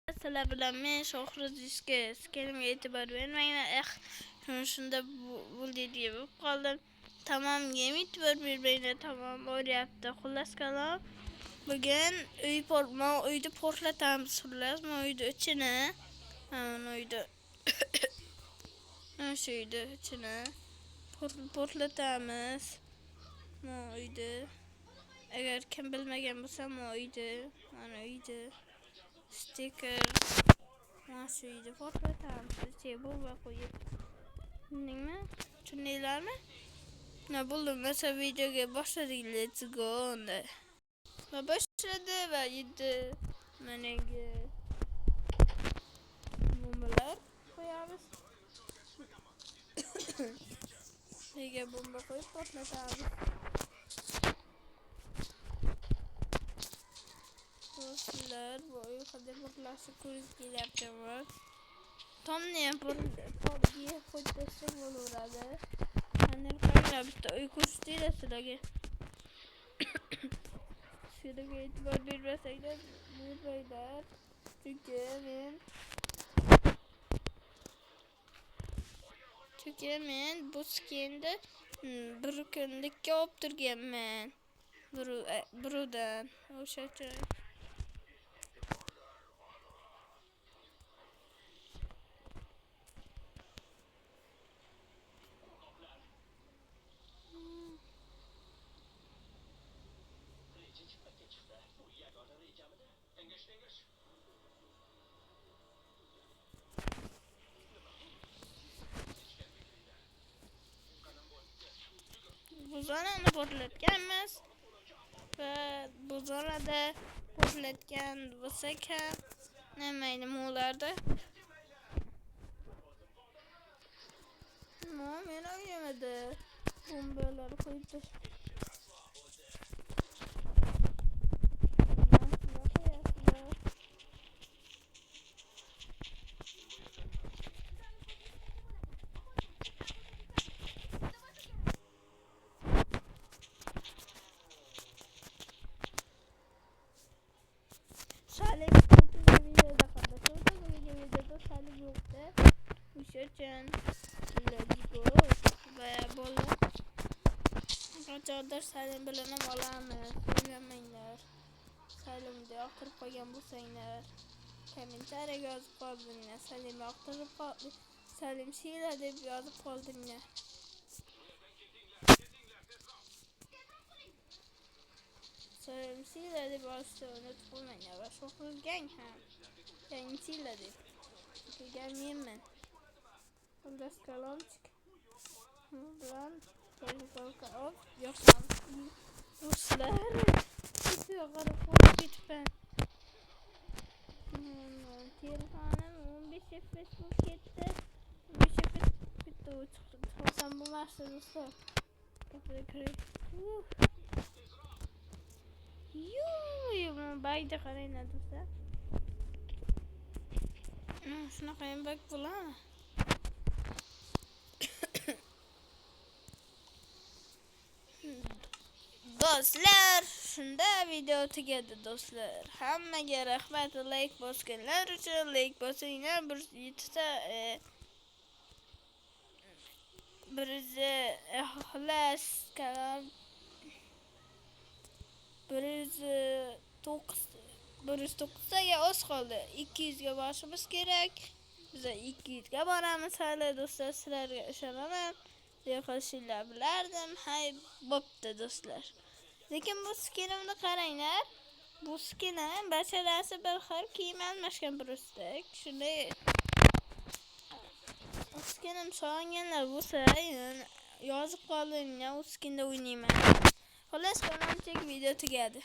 Sizlar bilan men Shohruzishga skenimga e'tibor bermanglar. Shunda bo'ldi deb qoldim. Tamam, yem e'tibor bermanglar. Tamam, o'ryapti. Xullas kalom. Bugun uyda portlatamiz, xullas. Uyda ichini. Mana uyda. Mana shu uyda ichini portlatamiz. Mana uyda. Agar kim bilmagan bo'lsa, mana uyda. Mana uyda. Stiker. Mana shu uyda portlatamiz. Ichiga bomba qo'yib. Nima? Tushundinglarmi? Nima bo'ldi? Mesela videoga boshladik. Let's go. Va boshladi va endi mana bombalar qo'yamiz. Nega bomba qo'yib portlatamiz. Do'stlar, bu qanday portlashi ko'rib kelyaptimi? Tomni ham portlatib qo'ysa bo'laveradi. Mana qaranglar, bitta uy ko'rsataylar sizlarga. Sizlarga e'tibor bermasanglar, bermanglar. Chunki men bu skenni bir kunlikka olib turganman. Birovdan o'sha joy. Bu zonani portlatganmiz va bu zonada portlatgan bo'lsak ham nimaydi mo'larda. Men o'ylamadi. Bombalar qo'yib Salim videoda Salim yo'qdi. O'sha uchun va bo'ldi. Qachondir Salim bilan ham olamiz. O'ylamanglar. Salimni yoqtirib qolgan bo'lsanglar, kommentariyaga yozib qoldinglar. Salim yoqtirib qoldi. Salim siyla deb yozib qoldinglar. Salim siyla deb yozishni unutib qo'ymanglar. Va Shohruz gang ham. Gang siyla deb. Kelgan menman. Xullas kalomchik. Bilan telefonga olib yoqsam. Do'stlar, sizga qarab ketibman. Telefonim 15 FPS bo'lib ketdi. 15 FPS bitta chiqsam bo'lmasdi do'stlar. Kapıda kırık. Bayda qaranglar do'stlar. Shunaqa ham bak bo'ladimi? Do'stlar, shunda video tugadi do'stlar. Hammaga rahmat, like bosganlar uchun like bosinglar. Birinchi ixlos kalom 109 oz qoldi. 200 ga borishimiz kerak. Biz 200 ga boramiz hali do'stlar. Sizlarga ishonaman. Qilishinglar bilardim. Hay, bo'pti do'stlar. Lekin bu skinimni qaranglar. Bu skinim basharasi bir xil kiyim almashgan burustak. Shunday skinim so'raganlar bo'lsa, yozib qoldinglar, u skinda o'ynayman. Xullas, kanalga video tugadi.